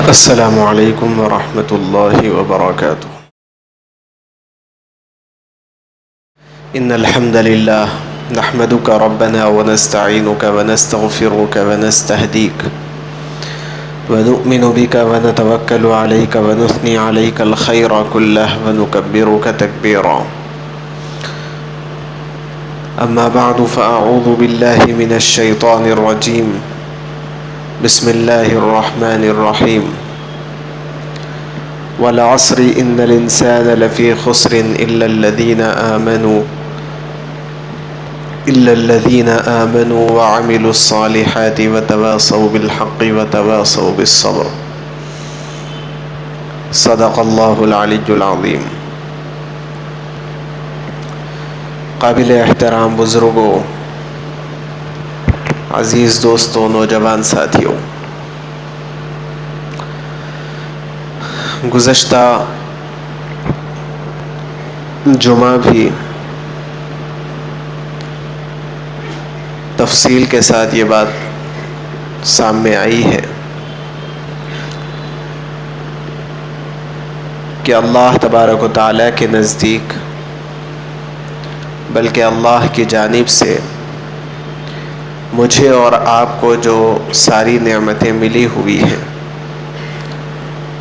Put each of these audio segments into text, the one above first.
السلام علیکم ورحمۃ اللہ وبرکاتہ۔ ان الحمد للہ نحمدک ربنا ونستعینک ونستغفرک ونستہدیک ونؤمن بک ونتوکل علیک ونثنی علیک الخیر کلہ ونکبرک تکبیرا۔ اما بعد فاعوذ باللہ من الشیطان الرجیم۔ بسم اللہ الرحمن الرحیم۔ والعصر ان الانسان لفی خسر الا الذین آمنوا وعملوا الصالحات وتواصوا بالحق وتواصوا بالصبر۔ صدق اللہ العلی العظیم۔ قابل احترام بزرگوں، عزیز دوستوں، نوجوان ساتھیوں، گزشتہ جمعہ بھی تفصیل کے ساتھ یہ بات سامنے آئی ہے کہ اللہ تبارک و تعالیٰ کے نزدیک، بلکہ اللہ کی جانب سے مجھے اور آپ کو جو ساری نعمتیں ملی ہوئی ہیں،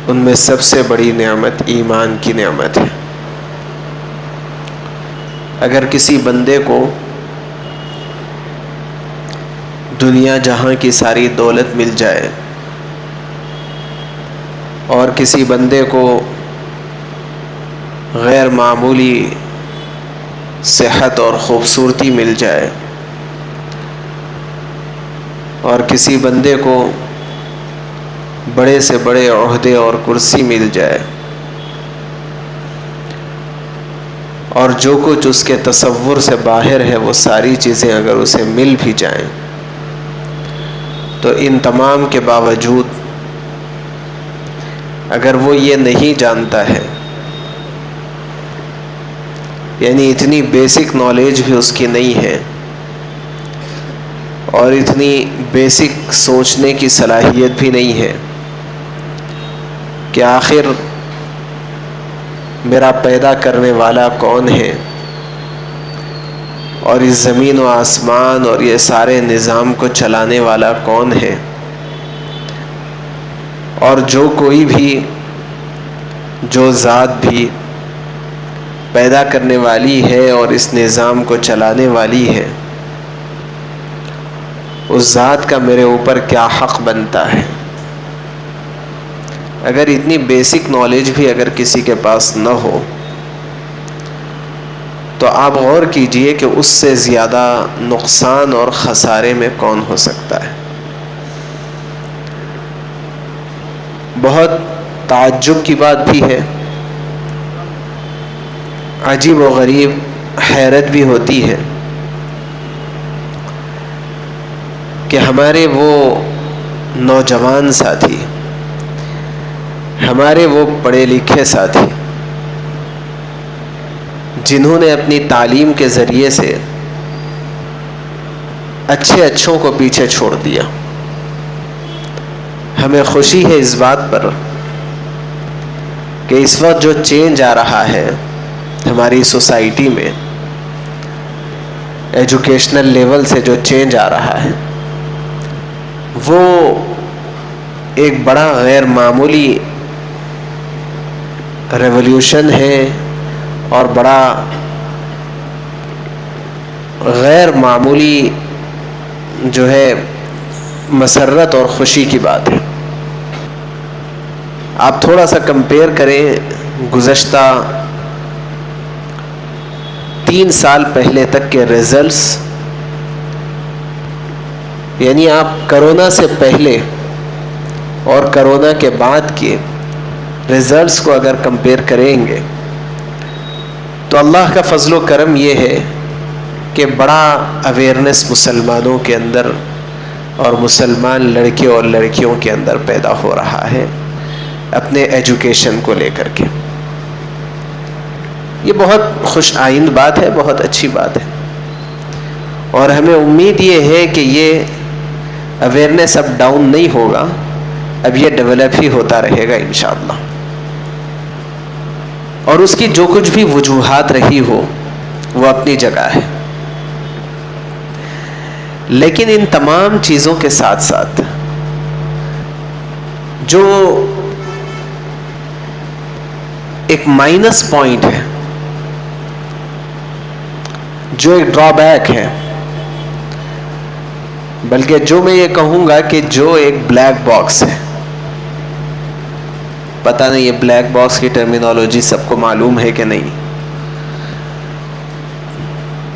ان میں سب سے بڑی نعمت ایمان کی نعمت ہے۔ اگر کسی بندے کو دنیا جہاں کی ساری دولت مل جائے اور کسی بندے کو غیر معمولی صحت اور خوبصورتی مل جائے اور کسی بندے کو بڑے سے بڑے عہدے اور کرسی مل جائے اور جو کچھ اس کے تصور سے باہر ہے وہ ساری چیزیں اگر اسے مل بھی جائیں، تو ان تمام کے باوجود اگر وہ یہ نہیں جانتا ہے، یعنی اتنی بیسک نالج بھی اس کی نہیں ہے اور اتنی بیسک سوچنے کی صلاحیت بھی نہیں ہے کہ آخر میرا پیدا کرنے والا کون ہے اور اس زمین و آسمان اور یہ سارے نظام کو چلانے والا کون ہے، اور جو کوئی بھی، جو ذات بھی پیدا کرنے والی ہے اور اس نظام کو چلانے والی ہے، اس ذات کا میرے اوپر کیا حق بنتا ہے۔ اگر اتنی بیسک نالج بھی اگر کسی کے پاس نہ ہو تو آپ غور کیجئے کہ اس سے زیادہ نقصان اور خسارے میں کون ہو سکتا ہے۔ بہت تعجب کی بات بھی ہے، عجیب و غریب حیرت بھی ہوتی ہے کہ ہمارے وہ نوجوان ساتھی، ہمارے وہ پڑھے لکھے ساتھی جنہوں نے اپنی تعلیم کے ذریعے سے اچھوں کو پیچھے چھوڑ دیا، ہمیں خوشی ہے اس بات پر کہ اس وقت جو چینج آ رہا ہے ہماری سوسائٹی میں، ایجوکیشنل لیول سے جو چینج آ رہا ہے، وہ ایک بڑا غیر معمولی ریولیوشن ہے اور بڑا غیر معمولی جو ہے مسرت اور خوشی کی بات ہے۔ آپ تھوڑا سا کمپیئر کریں گزشتہ 3 سال پہلے تک کے ریزلٹس، یعنی آپ کرونا سے پہلے اور کرونا کے بعد کے ریزلٹس کو اگر کمپیئر کریں گے تو اللہ کا فضل و کرم یہ ہے کہ بڑا اویئرنیس مسلمانوں کے اندر اور مسلمان لڑکے اور لڑکیوں کے اندر پیدا ہو رہا ہے اپنے ایجوکیشن کو لے کر کے۔ یہ بہت خوش آئند بات ہے، بہت اچھی بات ہے، اور ہمیں امید یہ ہے کہ یہ اویئرنیس اب ڈاؤن نہیں ہوگا اب یہ ڈیولپ ہی ہوتا رہے گا انشاءاللہ، اور اس کی جو کچھ بھی وجوہات رہی ہو وہ اپنی جگہ ہے، لیکن ان تمام چیزوں کے ساتھ ساتھ جو ایک مائنس پوائنٹ ہے، جو ایک ڈرا بیک ہے، بلکہ جو میں یہ کہوں گا کہ جو ایک بلیک باکس ہے، پتہ نہیں یہ بلیک باکس کی ٹرمینالوجی سب کو معلوم ہے کہ نہیں،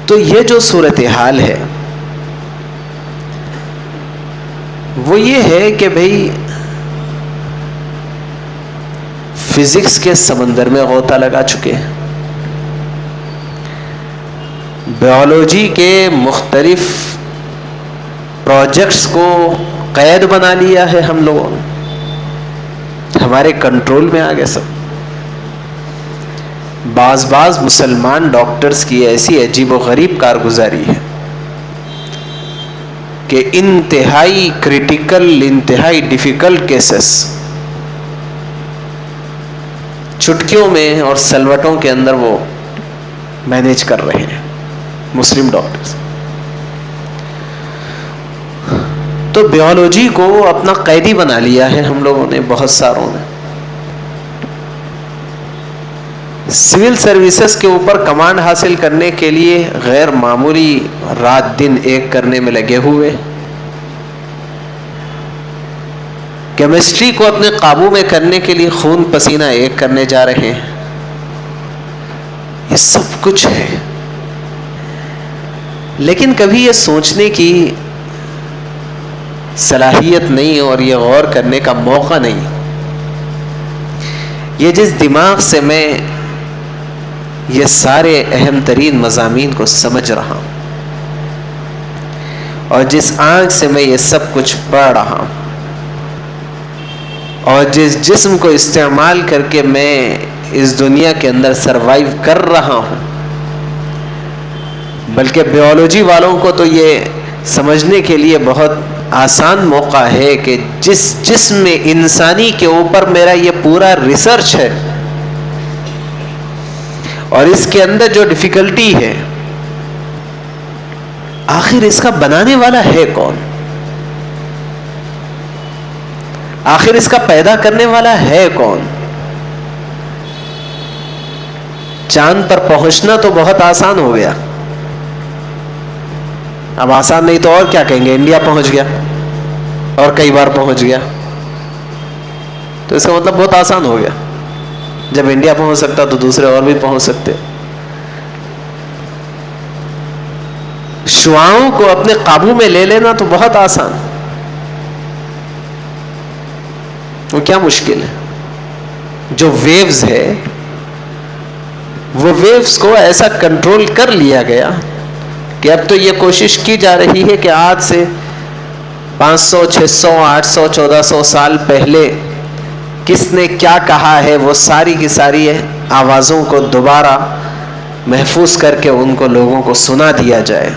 تو یہ جو صورتحال ہے وہ یہ ہے کہ بھئی فزکس کے سمندر میں غوطہ لگا چکے ہیں، بیولوجی کے مختلف پروجیکٹس کو قید بنا لیا ہے ہم لوگوں نے، ہمارے کنٹرول میں آ گئے سب۔ بعض مسلمان ڈاکٹرز کی ایسی عجیب و غریب کارگزاری ہے کہ انتہائی کریٹیکل، انتہائی ڈیفیکلٹ کیسز چٹکیوں میں اور سلوٹوں کے اندر وہ مینیج کر رہے ہیں مسلم ڈاکٹرز۔ تو بیولوجی کو اپنا قیدی بنا لیا ہے ہم لوگوں نے، بہت ساروں نے۔ سول سروسز کے اوپر کمانڈ حاصل کرنے کے لیے غیر معمولی رات دن ایک کرنے میں لگے ہوئے، کیمسٹری کو اپنے قابو میں کرنے کے لیے خون پسینہ ایک کرنے جا رہے ہیں، یہ سب کچھ ہے، لیکن کبھی یہ سوچنے کی صلاحیت نہیں اور یہ غور کرنے کا موقع نہیں، یہ جس دماغ سے میں یہ سارے اہم ترین مضامین کو سمجھ رہا ہوں اور جس آنکھ سے میں یہ سب کچھ پڑھ رہا ہوں اور جس جسم کو استعمال کر کے میں اس دنیا کے اندر سروائیو کر رہا ہوں، بلکہ بیولوجی والوں کو تو یہ سمجھنے کے لیے بہت آسان موقع ہے کہ جس جسم میں انسانی کے اوپر میرا یہ پورا ریسرچ ہے اور اس کے اندر جو ڈیفیکلٹی ہے، آخر اس کا بنانے والا ہے کون؟ آخر اس کا پیدا کرنے والا ہے کون؟ چاند پر پہنچنا تو بہت آسان ہو گیا، اب آسان نہیں تو اور کیا کہیں گے، انڈیا پہنچ گیا اور کئی بار پہنچ گیا، تو اس کا مطلب بہت آسان ہو گیا۔ جب انڈیا پہنچ سکتا تو دوسرے اور بھی پہنچ سکتے۔ شعاعوں کو اپنے قابو میں لے لینا تو بہت آسان، وہ کیا مشکل ہے؟ جو ویوز ہے وہ ویوز کو ایسا کنٹرول کر لیا گیا کہ اب تو یہ کوشش کی جا رہی ہے کہ آج سے 500 600 800 1400 سال پہلے کس نے کیا کہا ہے وہ ساری کی ساری آوازوں کو دوبارہ محفوظ کر کے ان کو لوگوں کو سنا دیا جائے۔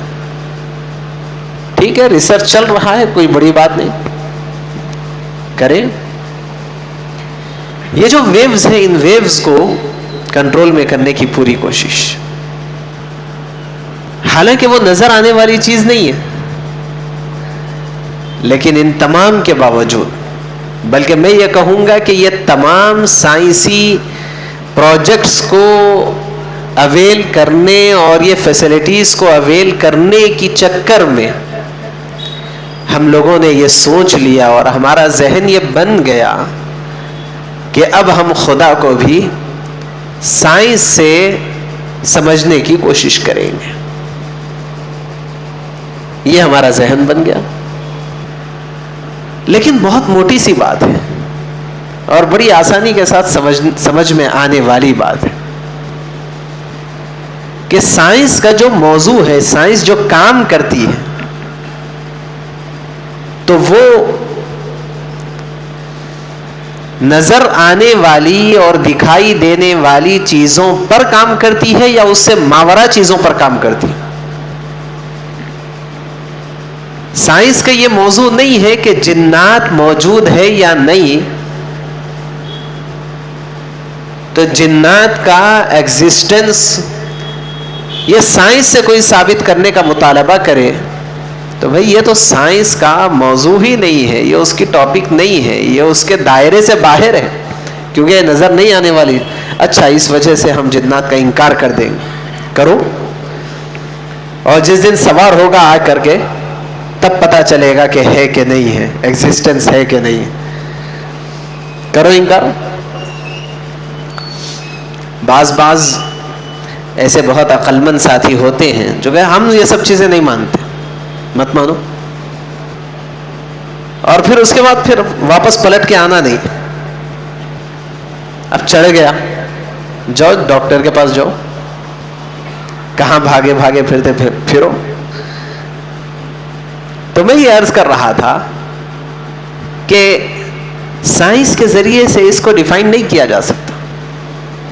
ٹھیک ہے، ریسرچ چل رہا ہے، کوئی بڑی بات نہیں، کریں۔ یہ جو ویوز ہیں، ان ویوز کو کنٹرول میں کرنے کی پوری کوشش، حالانکہ وہ نظر آنے والی چیز نہیں ہے، لیکن ان تمام کے باوجود، بلکہ میں یہ کہوں گا کہ یہ تمام سائنسی پروجیکٹس کو اویل کرنے اور یہ فیسلٹیز کو اویل کرنے کی چکر میں ہم لوگوں نے یہ سوچ لیا اور ہمارا ذہن یہ بن گیا کہ اب ہم خدا کو بھی سائنس سے سمجھنے کی کوشش کریں گے۔ یہ ہمارا ذہن بن گیا، لیکن بہت موٹی سی بات ہے اور بڑی آسانی کے ساتھ سمجھ میں آنے والی بات ہے کہ سائنس کا جو موضوع ہے، سائنس جو کام کرتی ہے، تو وہ نظر آنے والی اور دکھائی دینے والی چیزوں پر کام کرتی ہے یا اس سے ماورا چیزوں پر کام کرتی ہے؟ سائنس کا یہ موضوع نہیں ہے کہ جنات موجود ہے یا نہیں. تو جنات کا ایگزسٹنس یہ سائنس سے کوئی ثابت کرنے کا مطالبہ کرے تو بھئی یہ تو سائنس کا موضوع ہی نہیں ہے, یہ اس کی ٹاپک نہیں ہے, یہ اس کے دائرے سے باہر ہے, کیونکہ یہ نظر نہیں آنے والی. اچھا, اس وجہ سے ہم جنات کا انکار کر دیں گے. کرو, اور جس دن سوار ہوگا آ کر کے تب پتا چلے گا کہ ہے کہ نہیں ہے, ایگزسٹنس ہے کہ نہیں. کرو انکار. بعض ایسے بہت عقل مند ساتھی ہوتے ہیں جو کہ ہم یہ سب چیزیں نہیں مانتے, مت مانو, اور پھر اس کے بعد پھر واپس پلٹ کے آنا نہیں. اب چڑھ گیا, جاؤ ڈاکٹر کے پاس جاؤ, کہاں بھاگے بھاگے پھرتے پھرو. تو میں یہ عرض کر رہا تھا کہ سائنس کے ذریعے سے اس کو ڈیفائن نہیں کیا جا سکتا,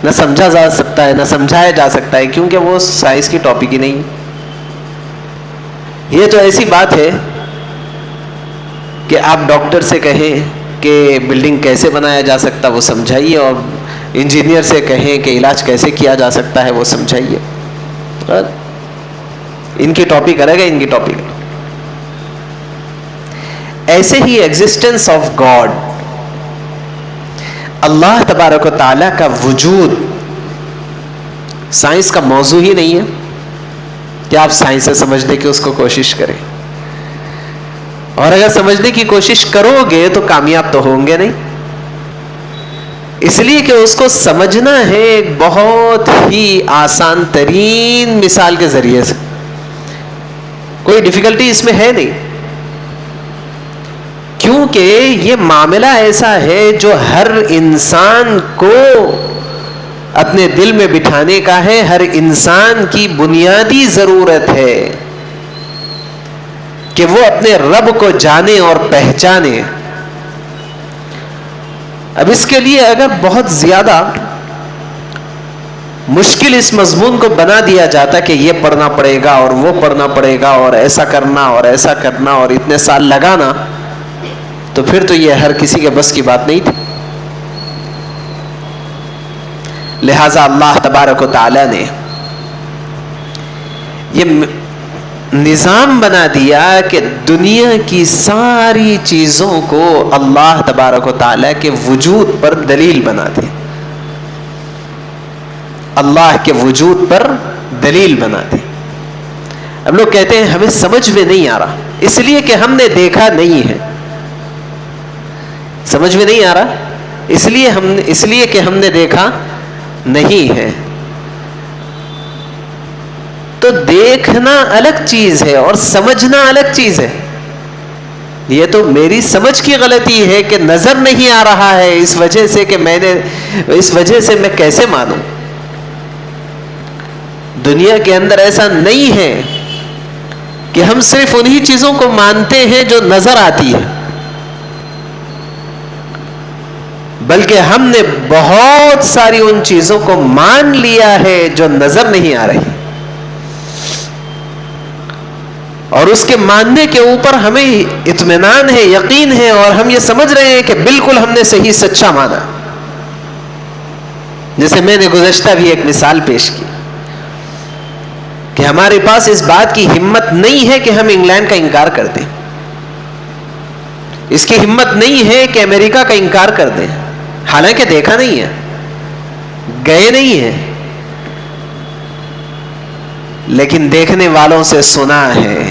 نہ سمجھا جا سکتا ہے, نہ سمجھایا جا سکتا ہے, کیونکہ وہ سائنس کی ٹاپک ہی نہیں. یہ تو ایسی بات ہے کہ آپ ڈاکٹر سے کہیں کہ بلڈنگ کیسے بنایا جا سکتا وہ سمجھائیے, اور انجینئر سے کہیں کہ علاج کیسے کیا جا سکتا ہے وہ سمجھائیے. ان کی ٹاپک الگ ہے, ان کی ٹاپک. ایسے ہی ایگزسٹنس آف گاڈ, اللہ تبارک و تعالیٰ کا وجود سائنس کا موضوع ہی نہیں ہے کہ آپ سائنس سے سمجھنے کی اس کو کوشش کریں. اور اگر سمجھنے کی کوشش کرو گے تو کامیاب تو ہوں گے نہیں, اس لیے کہ اس کو سمجھنا ہے ایک بہت ہی آسان ترین مثال کے ذریعے سے. کوئی ڈیفیکلٹی اس میں ہے نہیں, کیونکہ یہ معاملہ ایسا ہے جو ہر انسان کو اپنے دل میں بٹھانے کا ہے, ہر انسان کی بنیادی ضرورت ہے کہ وہ اپنے رب کو جانے اور پہچانے. اب اس کے لیے اگر بہت زیادہ مشکل اس مضمون کو بنا دیا جاتا کہ یہ پڑھنا پڑے گا اور وہ پڑھنا پڑے گا اور ایسا کرنا اور ایسا کرنا اور اتنے سال لگانا, تو پھر تو یہ ہر کسی کے بس کی بات نہیں تھی. لہذا اللہ تبارک و تعالی نے یہ نظام بنا دیا کہ دنیا کی ساری چیزوں کو اللہ تبارک و تعالی کے وجود پر دلیل بنا دی. اللہ کے وجود پر دلیل بنا دی. اب لوگ کہتے ہیں ہمیں سمجھ میں نہیں آ رہا, اس لیے کہ ہم نے دیکھا نہیں ہے. سمجھ میں نہیں آ رہا اس لیے کہ ہم نے دیکھا نہیں ہے. تو دیکھنا الگ چیز ہے اور سمجھنا الگ چیز ہے. یہ تو میری سمجھ کی غلطی ہے کہ نظر نہیں آ رہا ہے, اس وجہ سے میں کیسے مانوں. دنیا کے اندر ایسا نہیں ہے کہ ہم صرف انہی چیزوں کو مانتے ہیں جو نظر آتی ہے, بلکہ ہم نے بہت ساری ان چیزوں کو مان لیا ہے جو نظر نہیں آ رہی, اور اس کے ماننے کے اوپر ہمیں اطمینان ہے, یقین ہے, اور ہم یہ سمجھ رہے ہیں کہ بالکل ہم نے صحیح سچا مانا. جیسے میں نے گزشتہ بھی ایک مثال پیش کی کہ ہمارے پاس اس بات کی ہمت نہیں ہے کہ ہم انگلینڈ کا انکار کر دیں, اس کی ہمت نہیں ہے کہ امریکہ کا انکار کر دیں, حالانکہ دیکھا نہیں ہے, گئے نہیں ہیں, لیکن دیکھنے والوں سے سنا ہے,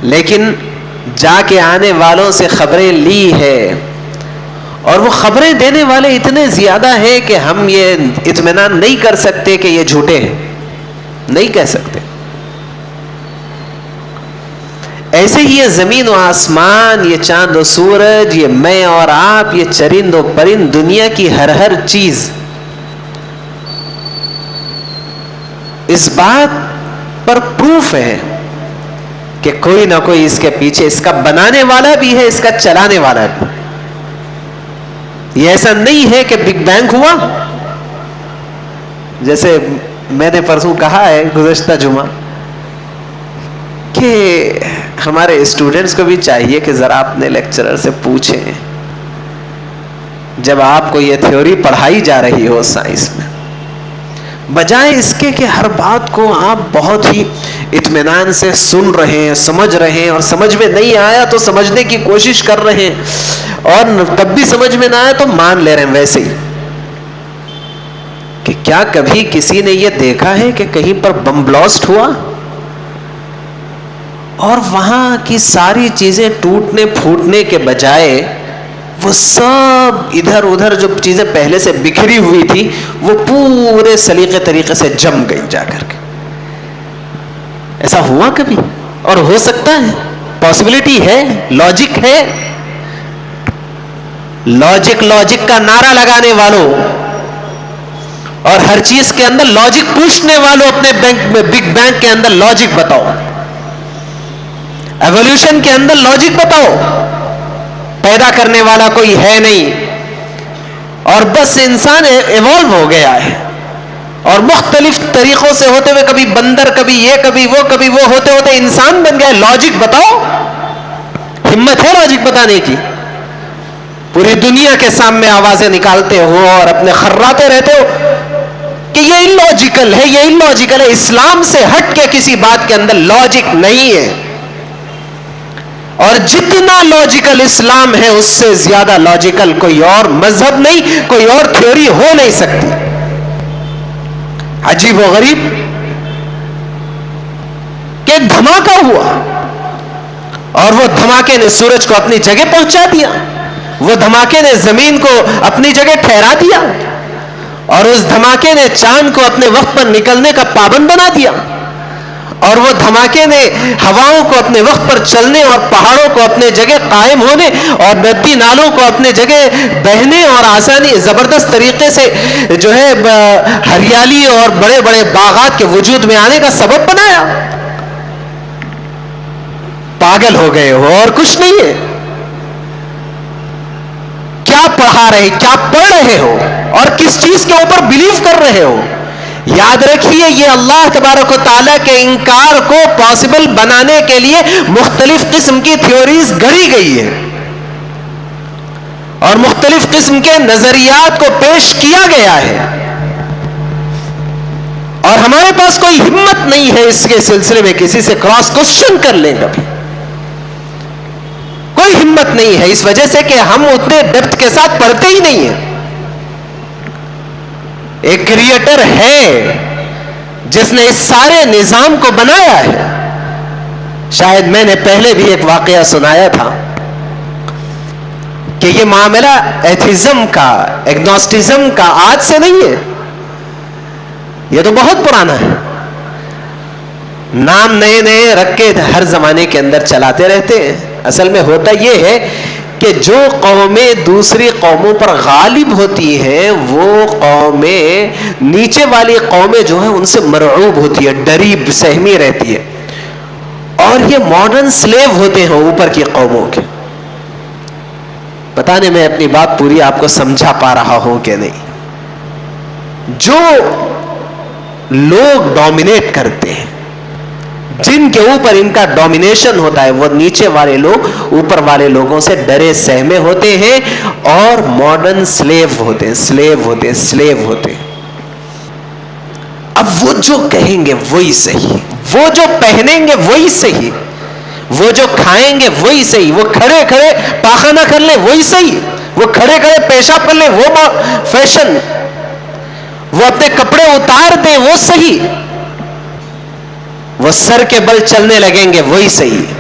لیکن جا کے آنے والوں سے خبریں لی ہے, اور وہ خبریں دینے والے اتنے زیادہ ہیں کہ ہم یہ اطمینان نہیں کر سکتے کہ یہ جھوٹے ہیں, نہیں کہہ سکتے. ایسے ہی یہ زمین و آسمان, یہ چاند و سورج, یہ میں اور آپ, یہ چرند و پرند, دنیا کی ہر چیز اس بات پر پروف ہے کہ کوئی نہ کوئی اس کے پیچھے, اس کا بنانے والا بھی ہے, اس کا چلانے والا بھی. یہ ایسا نہیں ہے کہ بگ بینگ ہوا, جیسے میں نے پرسوں کہا ہے گزشتہ جمعہ کہ ہمارے اسٹوڈنٹس کو بھی چاہیے کہ ذرا اپنے لیکچرر سے پوچھیں، جب آپ کو یہ تھیوری پڑھائی جا رہی ہو سائنس میں، بجائے اس کے کہ ہر بات کو آپ بہت ہی اطمینان سے سن رہے ہیں، سمجھ رہے ہیں، اور سمجھ میں نہیں آیا تو سمجھنے کی کوشش کر رہے ہیں، اور تب بھی سمجھ میں نہ آیا تو مان لے رہے ہیں ویسے ہی. کہ کیا کبھی کسی نے یہ دیکھا ہے کہ کہیں پر بم بلاسٹ ہوا اور وہاں کی ساری چیزیں ٹوٹنے پھوٹنے کے بجائے وہ سب ادھر ادھر جو چیزیں پہلے سے بکھری ہوئی تھی وہ پورے سلیقے طریقے سے جم گئی جا کر کے؟ ایسا ہوا کبھی؟ اور ہو سکتا ہے، پاسبلٹی ہے، لاجک ہے. لاجک کا نعرہ لگانے والوں اور ہر چیز کے اندر لاجک پوچھنے والوں، اپنے بگ بینگ کے اندر لاجک بتاؤ، ایوولوشن کے اندر لاجک بتاؤ. پیدا کرنے والا کوئی ہے نہیں، اور بس انسان ایوالو ہو گیا ہے، اور مختلف طریقوں سے ہوتے ہوئے کبھی بندر، کبھی یہ، کبھی وہ ہوتے ہوتے انسان بن گیا. لاجک بتاؤ. ہمت ہے لاجک بتانے کی؟ پوری دنیا کے سامنے آوازیں نکالتے ہو اور اپنے خراتے رہتے ہو کہ یہ اللاجیکل ہے، یہ اللاجیکل ہے. اسلام سے ہٹ کے کسی بات کے اندر لاجک نہیں ہے، اور جتنا لاجیکل اسلام ہے اس سے زیادہ لاجیکل کوئی اور مذہب نہیں، کوئی اور تھیوری ہو نہیں سکتی. عجیب و غریب کہ ایک دھماکہ ہوا اور وہ دھماکے نے سورج کو اپنی جگہ پہنچا دیا، وہ دھماکے نے زمین کو اپنی جگہ ٹھہرا دیا، اور اس دھماکے نے چاند کو اپنے وقت پر نکلنے کا پابند بنا دیا، اور وہ دھماکے نے ہواؤں کو اپنے وقت پر چلنے اور پہاڑوں کو اپنے جگہ قائم ہونے اور ندی نالوں کو اپنے جگہ بہنے اور آسانی زبردست طریقے سے جو ہے ہریالی اور بڑے بڑے باغات کے وجود میں آنے کا سبب بنایا. پاگل ہو گئے ہو اور کچھ نہیں ہے. کیا پڑھا رہے، کیا پڑھ رہے ہو، اور کس چیز کے اوپر بلیو کر رہے ہو؟ یاد رکھیے یہ اللہ تبارک و تعالیٰ کے انکار کو پاسبل بنانے کے لیے مختلف قسم کی تھیوریز گھڑی گئی ہے، اور مختلف قسم کے نظریات کو پیش کیا گیا ہے، اور ہمارے پاس کوئی ہمت نہیں ہے اس کے سلسلے میں کسی سے کراس کوسچن کر لیں. کبھی کوئی ہمت نہیں ہے، اس وجہ سے کہ ہم اتنے ڈیپتھ کے ساتھ پڑھتے ہی نہیں ہیں. ایک کریٹر ہے جس نے اس سارے نظام کو بنایا ہے. شاید میں نے پہلے بھی ایک واقعہ سنایا تھا کہ یہ معاملہ ایتھیزم کا، ایگنوسٹزم کا آج سے نہیں ہے، یہ تو بہت پرانا ہے. نام نئے نئے رکھ کے ہر زمانے کے اندر چلاتے رہتے ہیں. اصل میں ہوتا یہ ہے کہ جو قومیں دوسری قوموں پر غالب ہوتی ہیں وہ قومیں، نیچے والی قومیں جو ہیں ان سے مرعوب ہوتی ہے، ڈری سہمی رہتی ہے، اور یہ ماڈرن سلیو ہوتے ہیں اوپر کی قوموں کے. پتہ نہیں میں اپنی بات پوری آپ کو سمجھا پا رہا ہوں کہ نہیں. جو لوگ ڈومینیٹ کرتے ہیں، جن کے اوپر ان کا ڈومینیشن ہوتا ہے، وہ نیچے والے لوگ اوپر والے لوگوں سے ڈرے سہمے ہوتے ہیں اور ماڈرن سلیو ہوتے ہیں، سلیو ہوتے ہیں. اب وہ جو کہیں گے وہی صحیح، وہ جو پہنیں گے وہی صحیح، وہ جو کھائیں گے وہی صحیح، وہ کھڑے کھڑے پاخانہ کر لیں وہی صحیح، وہ کھڑے کھڑے پیشاب کر لیں وہ فیشن، وہ اپنے کپڑے اتار دیں وہ صحیح، وہ سر کے بل چلنے لگیں گے وہی صحیح.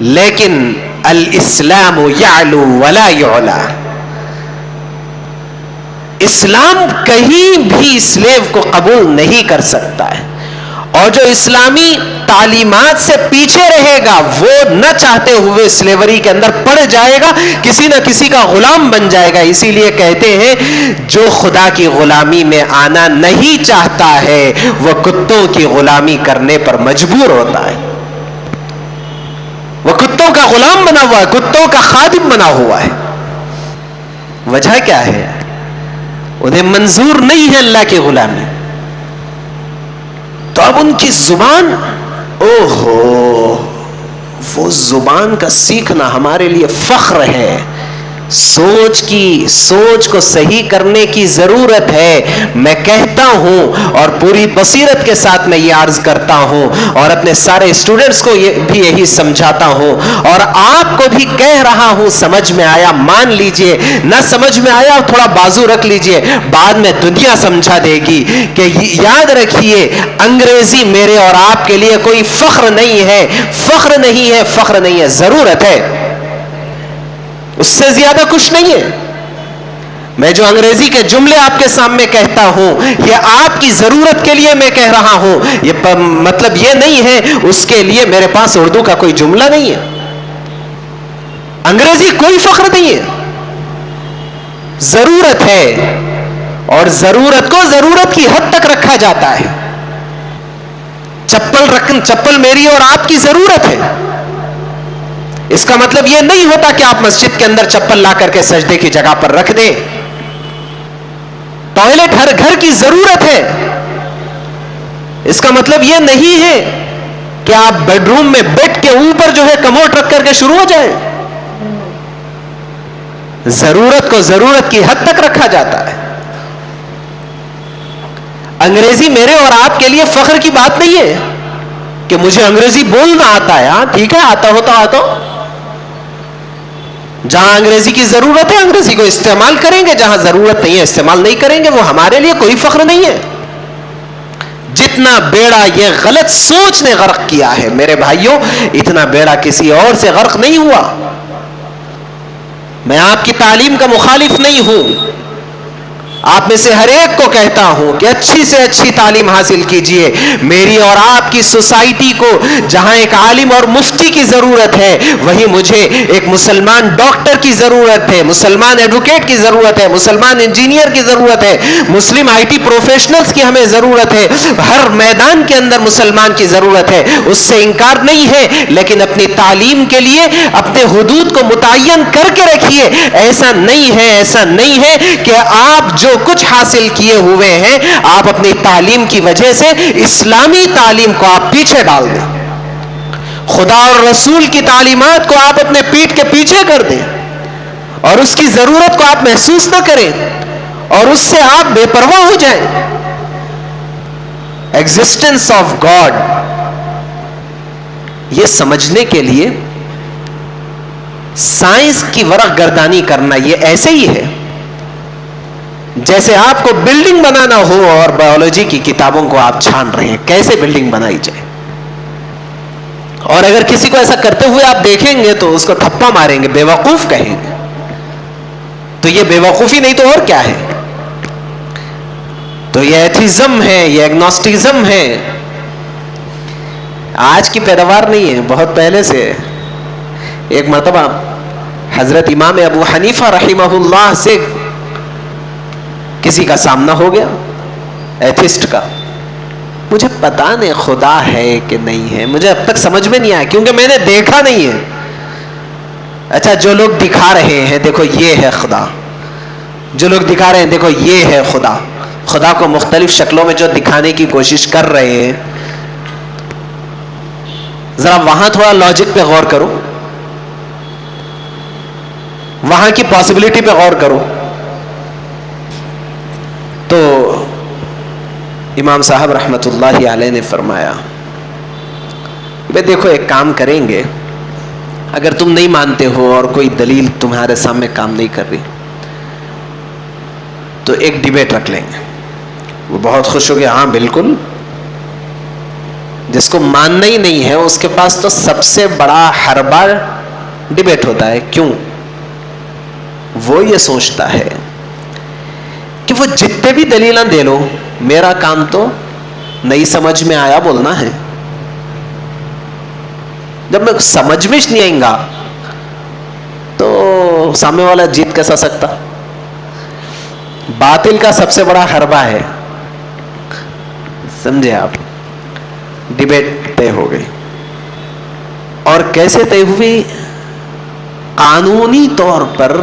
لیکن الاسلام یعلو ولا یعلا، اسلام کہیں بھی سلیو کو قبول نہیں کر سکتا ہے، اور جو اسلامی تعلیمات سے پیچھے رہے گا وہ نہ چاہتے ہوئے سلیوری کے اندر پڑ جائے گا، کسی نہ کسی کا غلام بن جائے گا. اسی لیے کہتے ہیں جو خدا کی غلامی میں آنا نہیں چاہتا ہے وہ کتوں کی غلامی کرنے پر مجبور ہوتا ہے. وہ کتوں کا غلام بنا ہوا ہے، کتوں کا خادم بنا ہوا ہے. وجہ کیا ہے؟ انہیں منظور نہیں ہے اللہ کی غلامی. تو اب ان کی زبان اوہو، وہ زبان کا سیکھنا ہمارے لیے فخر ہے. سوچ کو صحیح کرنے کی ضرورت ہے. میں کہتا ہوں اور پوری بصیرت کے ساتھ میں یہ عرض کرتا ہوں اور اپنے سارے اسٹوڈنٹس کو بھی یہی سمجھاتا ہوں اور آپ کو بھی کہہ رہا ہوں. سمجھ میں آیا مان لیجئے، نہ سمجھ میں آیا تھوڑا بازو رکھ لیجئے، بعد میں دنیا سمجھا دے گی. کہ یاد رکھیے، انگریزی میرے اور آپ کے لیے کوئی فخر نہیں ہے، فخر نہیں ہے، فخر نہیں ہے، ضرورت ہے. اس سے زیادہ کچھ نہیں ہے. میں جو انگریزی کے جملے آپ کے سامنے کہتا ہوں یہ آپ کی ضرورت کے لیے میں کہہ رہا ہوں. یہ مطلب یہ نہیں ہے اس کے لیے میرے پاس اردو کا کوئی جملہ نہیں ہے. انگریزی کوئی فخر نہیں ہے، ضرورت ہے اور ضرورت کو ضرورت کی حد تک رکھا جاتا ہے. چپل میری اور آپ کی ضرورت ہے. اس کا مطلب یہ نہیں ہوتا کہ آپ مسجد کے اندر چپل لا کر کے سجدے کی جگہ پر رکھ دیں. ٹوائلٹ ہر گھر کی ضرورت ہے. اس کا مطلب یہ نہیں ہے کہ آپ بیڈ روم میں بیڈ کے اوپر جو ہے کموڈ رکھ کر کے شروع ہو جائیں. ضرورت کو ضرورت کی حد تک رکھا جاتا ہے. انگریزی میرے اور آپ کے لیے فخر کی بات نہیں ہے کہ مجھے انگریزی بولنا آتا ہے. ہاں ٹھیک ہے، آتا ہو. جہاں انگریزی کی ضرورت ہے انگریزی کو استعمال کریں گے، جہاں ضرورت نہیں ہے استعمال نہیں کریں گے. وہ ہمارے لیے کوئی فخر نہیں ہے. جتنا بیڑا یہ غلط سوچ نے غرق کیا ہے میرے بھائیوں، اتنا بیڑا کسی اور سے غرق نہیں ہوا. میں آپ کی تعلیم کا مخالف نہیں ہوں. آپ میں سے ہر ایک کو کہتا ہوں کہ اچھی سے اچھی تعلیم حاصل کیجئے. میری اور آپ کی سوسائٹی کو جہاں ایک عالم اور مفتی کی ضرورت ہے، وہیں مجھے ایک مسلمان ڈاکٹر کی ضرورت ہے، مسلمان ایڈوکیٹ کی ضرورت ہے، مسلمان انجینئر کی ضرورت ہے، مسلم آئی ٹی پروفیشنلز کی ہمیں ضرورت ہے. ہر میدان کے اندر مسلمان کی ضرورت ہے، اس سے انکار نہیں ہے. لیکن اپنی تعلیم کے لیے اپنے حدود کو متعین کر کے رکھیے. ایسا نہیں ہے کہ آپ جو کچھ حاصل کیے ہوئے ہیں آپ اپنی تعلیم کی وجہ سے اسلامی تعلیم کو آپ پیچھے ڈال دیں، خدا اور رسول کی تعلیمات کو آپ اپنے پیٹھ کے پیچھے کر دیں اور اس کی ضرورت کو آپ محسوس نہ کریں اور اس سے آپ بے پرواہ ہو جائیں. ایگزسٹنس آف گاڈ یہ سمجھنے کے لیے سائنس کی ورق گردانی کرنا یہ ایسے ہی ہے جیسے آپ کو بلڈنگ بنانا ہو اور بایولوجی کی کتابوں کو آپ چھان رہے ہیں کیسے بلڈنگ بنائی جائے. اور اگر کسی کو ایسا کرتے ہوئے آپ دیکھیں گے تو اس کو تھپا ماریں گے، بے وقوف کہیں گے. تو یہ بے وقوفی نہیں تو اور کیا ہے؟ تو یہ ایتھیزم ہے، یہ ایگنوسٹکزم ہے. آج کی پیداوار نہیں ہے، بہت پہلے سے. ایک مرتبہ حضرت امام ابو حنیفہ رحمہ اللہ سے کسی کا سامنا ہو گیا، ایتھسٹ کا. مجھے پتا نہیں خدا ہے کہ نہیں ہے، مجھے اب تک سمجھ میں نہیں آیا کیونکہ میں نے دیکھا نہیں ہے. اچھا جو لوگ دکھا رہے ہیں دیکھو یہ ہے خدا، جو لوگ دکھا رہے ہیں دیکھو یہ ہے خدا. خدا کو مختلف شکلوں میں جو دکھانے کی کوشش کر رہے ہیں، ذرا وہاں تھوڑا لاجک پہ غور کرو، وہاں کی پاسبلٹی پہ غور کرو. تو امام صاحب رحمت اللہ علیہ نے فرمایا بھئی دیکھو ایک کام کریں گے، اگر تم نہیں مانتے ہو اور کوئی دلیل تمہارے سامنے کام نہیں کر رہی تو ایک ڈیبیٹ رکھ لیں گے. وہ بہت خوش ہو گیا، ہاں بالکل. جس کو ماننا ہی نہیں ہے اس کے پاس تو سب سے بڑا حربہ ڈیبیٹ ہوتا ہے. کیوں؟ وہ یہ سوچتا ہے کہ وہ جتنے بھی دلیلاں دے لو میرا کام تو نہیں سمجھ میں آیا بولنا ہے. جب میں سمجھ میں نہیں آئیں گا تو سامنے والا جیت کیسا سکتا؟ باطل کا سب سے بڑا حربہ ہے. سمجھے آپ؟ ڈیبیٹ طے ہو گئی. اور کیسے طے ہوئی؟ قانونی طور پر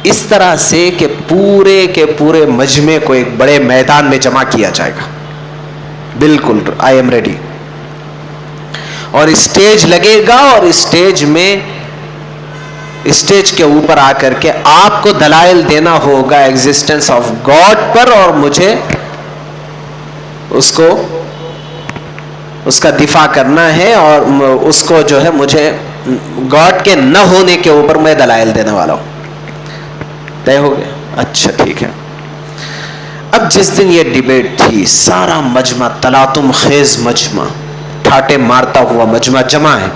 اس طرح سے کہ پورے کے پورے مجمع کو ایک بڑے میدان میں جمع کیا جائے گا. بالکل آئی ایم ریڈی. اور اسٹیج لگے گا، اور اسٹیج کے اوپر آ کر کے آپ کو دلائل دینا ہوگا ایگزسٹنس آف گاڈ پر، اور مجھے اس کا دفاع کرنا ہے، اور اس کو جو ہے مجھے گاڈ کے نہ ہونے کے اوپر میں دلائل دینے والا ہوں. طے ہو گیا؟ اچھا ٹھیک ہے. اب جس دن یہ ڈیبیٹ تھی، سارا مجمع، تلاطم خیز مجمع، ٹھاٹے مارتا ہوا مجمع جمع ہے،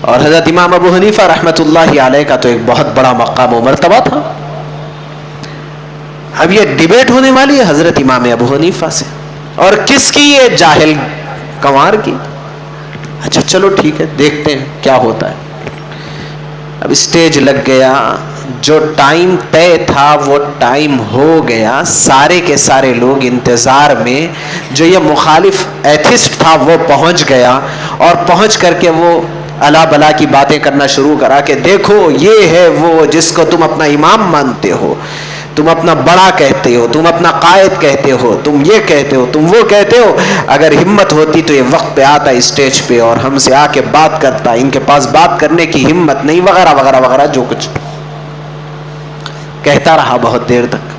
اور حضرت امام ابو حنیفہ رحمۃ اللہ علیہ کا تو ایک بہت بڑا مقام و مرتبہ تھا. اب یہ ڈیبیٹ ہونے والی ہے حضرت امام ابو حنیفہ سے، اور کس کی؟ یہ جاہل کنوار کی. اچھا چلو ٹھیک ہے، دیکھتے ہیں کیا ہوتا ہے. اب اسٹیج لگ گیا، جو ٹائم طے تھا وہ ٹائم ہو گیا، سارے کے سارے لوگ انتظار میں. جو یہ مخالف ایتھسٹ تھا وہ پہنچ گیا، اور پہنچ کر کے وہ الا بلا کی باتیں کرنا شروع کرا کہ دیکھو یہ ہے وہ جس کو تم اپنا امام مانتے ہو، تم اپنا بڑا کہتے ہو، تم اپنا قائد کہتے ہو، تم یہ کہتے ہو، تم وہ کہتے ہو. اگر ہمت ہوتی تو یہ وقت پہ آتا اسٹیج پہ اور ہم سے آ کے بات کرتا، ان کے پاس بات کرنے کی ہمت نہیں، وغیرہ وغیرہ وغیرہ، جو کچھ کہتا رہا بہت دیر تک.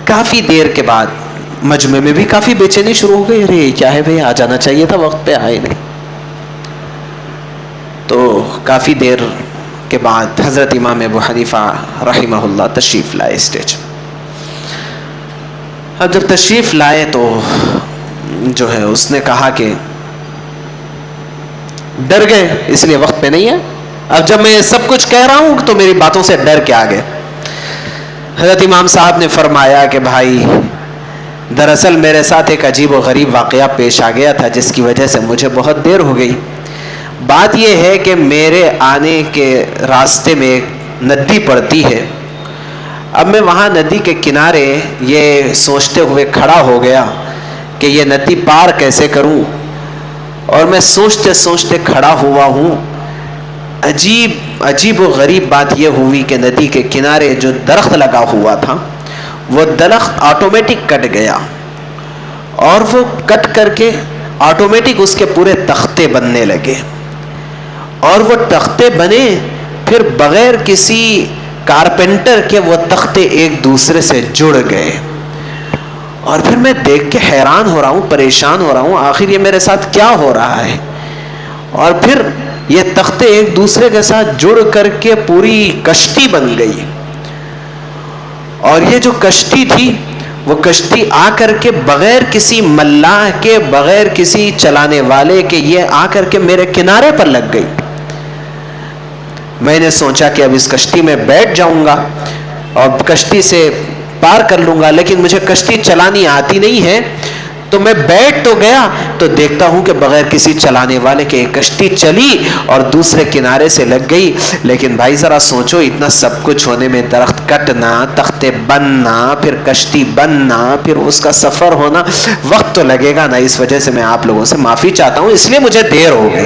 کافی دیر کے بعد مجمع میں بھی کافی بے چینی شروع ہو گئی. ارے کیا ہے بھئی، آ جانا چاہیے تھا، وقت پہ آئے نہیں. تو کافی دیر کے بعد حضرت امام ابو حنیفہ رحمہ اللہ تشریف لائے اسٹیج. اب جب تشریف لائے تو جو ہے اس نے کہا کہ ڈر گئے اس لیے وقت پہ نہیں ہے. اب جب میں سب کچھ کہہ رہا ہوں تو میری باتوں سے ڈر کے آگے. حضرت امام صاحب نے فرمایا کہ بھائی دراصل میرے ساتھ ایک عجیب و غریب واقعہ پیش آ گیا تھا جس کی وجہ سے مجھے بہت دیر ہو گئی. بات یہ ہے کہ میرے آنے کے راستے میں ایک ندی پڑتی ہے. اب میں وہاں ندی کے کنارے یہ سوچتے ہوئے کھڑا ہو گیا کہ یہ ندی پار کیسے کروں، اور میں سوچتے سوچتے کھڑا ہوا ہوں. عجیب و غریب بات یہ ہوئی کہ ندی کے کنارے جو درخت لگا ہوا تھا وہ درخت آٹومیٹک کٹ گیا، اور وہ کٹ کر کے آٹومیٹک اس کے پورے تختے بننے لگے، اور وہ تختے بنے پھر بغیر کسی کارپینٹر کے وہ تختے ایک دوسرے سے جڑ گئے. اور پھر میں دیکھ کے حیران ہو رہا ہوں، پریشان ہو رہا ہوں، آخر یہ میرے ساتھ کیا ہو رہا ہے. اور پھر یہ تختے ایک دوسرے کے ساتھ جڑ کر کے پوری کشتی بن گئی. اور یہ جو کشتی تھی وہ کشتی آ کر کے بغیر کسی ملاح کے، بغیر کسی چلانے والے کے، یہ آ کر کے میرے کنارے پر لگ گئی. میں نے سوچا کہ اب اس کشتی میں بیٹھ جاؤں گا اور کشتی سے پار کر لوں گا، لیکن مجھے کشتی چلانی آتی نہیں ہے. تو میں بیٹھ تو گیا تو دیکھتا ہوں کہ بغیر کسی چلانے والے کے ایک کشتی چلی اور دوسرے کنارے سے لگ گئی. لیکن بھائی ذرا سوچو، اتنا سب کچھ ہونے میں درخت کٹنا، تختے بننا، پھر کشتی بننا، پھر اس کا سفر ہونا، وقت تو لگے گا نا. اس وجہ سے میں آپ لوگوں سے معافی چاہتا ہوں، اس لیے مجھے دیر ہو گئی.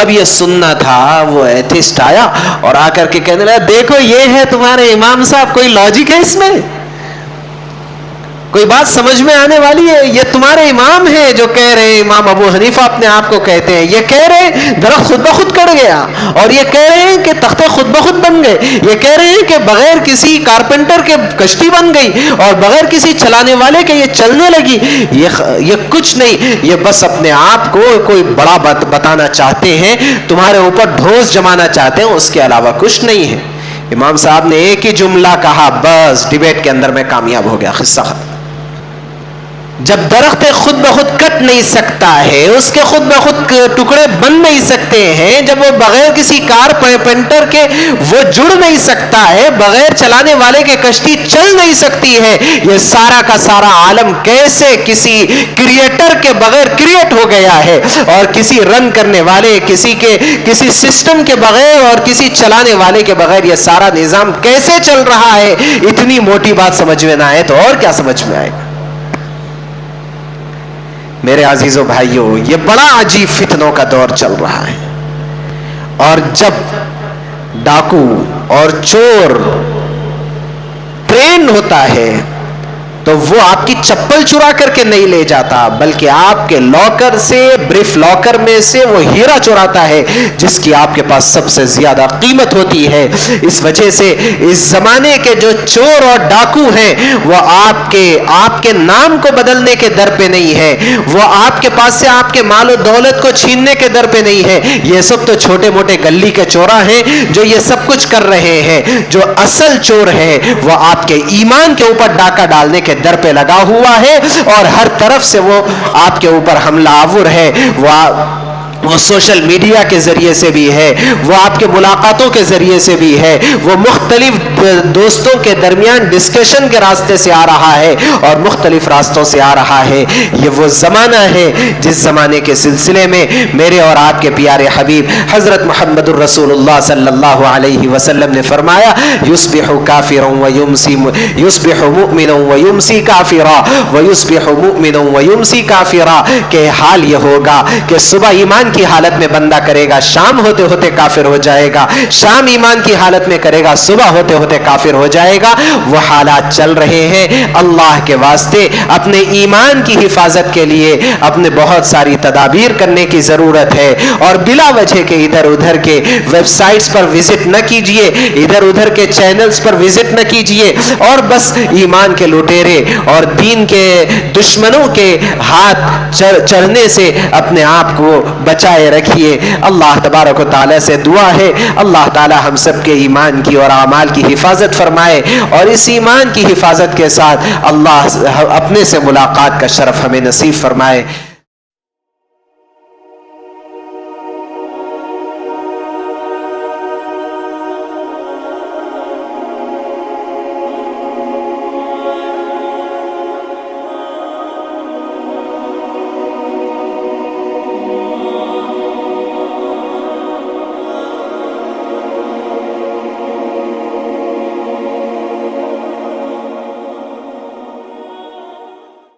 اب یہ سننا تھا، وہ ایتھسٹ آیا اور آ کر کے کہنے لگا دیکھو یہ ہے تمہارے امام صاحب، کوئی لاجک ہے اس میں؟ کوئی بات سمجھ میں آنے والی ہے؟ یہ تمہارے امام ہیں جو کہہ رہے ہیں، امام ابو حنیفہ اپنے آپ کو کہتے ہیں، یہ کہہ رہے ہیں درخت خود بخود کٹ گیا، اور یہ کہہ رہے ہیں کہ تختے خود بخود بن گئے، یہ کہہ رہے ہیں کہ بغیر کسی کارپینٹر کے کشتی بن گئی، اور بغیر کسی چلانے والے کے یہ چلنے لگی. یہ کچھ نہیں، یہ بس اپنے آپ کو کوئی بڑا بتانا چاہتے ہیں، تمہارے اوپر ڈھونس جمانا چاہتے ہیں، اس کے علاوہ کچھ نہیں ہے. امام صاحب نے ایک ہی جملہ کہا، بس ڈیبیٹ کے اندر میں کامیاب ہو گیا، قصہ ختم. جب درخت خود بخود کٹ نہیں سکتا ہے، اس کے خود بخود ٹکڑے بن نہیں سکتے ہیں، جب وہ بغیر کسی کارپینٹر کے وہ جڑ نہیں سکتا ہے، بغیر چلانے والے کے کشتی چل نہیں سکتی ہے، یہ سارا کا سارا عالم کیسے کسی کریٹر کے بغیر کریٹ ہو گیا ہے، اور کسی رن کرنے والے، کسی سسٹم کے بغیر اور کسی چلانے والے کے بغیر یہ سارا نظام کیسے چل رہا ہے؟ اتنی موٹی بات سمجھ میں نہ آئے تو اور کیا سمجھ میں آئے گا؟ میرے عزیزو بھائیو، یہ بڑا عجیب فتنوں کا دور چل رہا ہے. اور جب ڈاکو اور چور ٹرین ہوتا ہے تو وہ آپ کی چپل چرا کر کے نہیں لے جاتا، بلکہ آپ کے لاکر سے، بریف لاکر میں سے وہ ہیرا چراتا ہے جس کی آپ کے پاس سب سے زیادہ قیمت ہوتی ہے۔ اس وجہ سے اس زمانے کے جو چور اور ڈاکو ہیں وہ آپ کے نام کو بدلنے کے در پہ نہیں ہے، وہ آپ کے پاس سے آپ کے مال و دولت کو چھیننے کے در پہ نہیں ہے۔ یہ سب تو چھوٹے موٹے گلی کے چورا ہیں جو یہ سب کچھ کر رہے ہیں۔ جو اصل چور ہے وہ آپ کے ایمان کے اوپر ڈاکہ ڈالنے کے در پہ لگا ہوا ہے اور ہر طرف سے وہ آپ کے اوپر حملہ آور ہے۔ وہ سوشل میڈیا کے ذریعے سے بھی ہے، وہ آپ کے ملاقاتوں کے ذریعے سے بھی ہے، وہ مختلف دوستوں کے درمیان ڈسکشن کے راستے سے آ رہا ہے اور مختلف راستوں سے آ رہا ہے۔ یہ وہ زمانہ ہے جس زمانے کے سلسلے میں میرے اور آپ کے پیارے حبیب حضرت محمد الرسول اللہ صلی اللہ علیہ وسلم نے فرمایا یصبح کافرا ویمسی یصبح مؤمنا ویمسی کافرا ویصبح مؤمنا ویمسی کافرا، کہ حال یہ ہوگا کہ صبح ایمان کی حالت میں بندہ کرے گا، شام ہوتے ہوتے کافر ہو جائے گا، شام ایمان کی حالت میں کرے گا، صبح ہوتے ہوتے کافر ہو جائے گا۔ وہ حالات چل رہے ہیں۔ اللہ کے واسطے اپنے ایمان کی حفاظت کے لیے اپنے بہت ساری تدابیر کرنے کی ضرورت ہے، اور بلا وجہ کے ادھر ادھر کے ویب سائٹس پر وزٹ نہ کیجئے، ادھر ادھر کے چینلز پر وزٹ نہ کیجئے، اور بس ایمان کے لٹیرے اور دین کے دشمنوں کے ہاتھ چڑھنے سے اپنے آپ کو بچائے رکھیے۔ اللہ تبارک و تعالی سے دعا ہے اللہ تعالی ہم سب کے ایمان کی اور اعمال کی حفاظت فرمائے، اور اس ایمان کی حفاظت کے ساتھ اللہ اپنے سے ملاقات کا شرف ہمیں نصیب فرمائے۔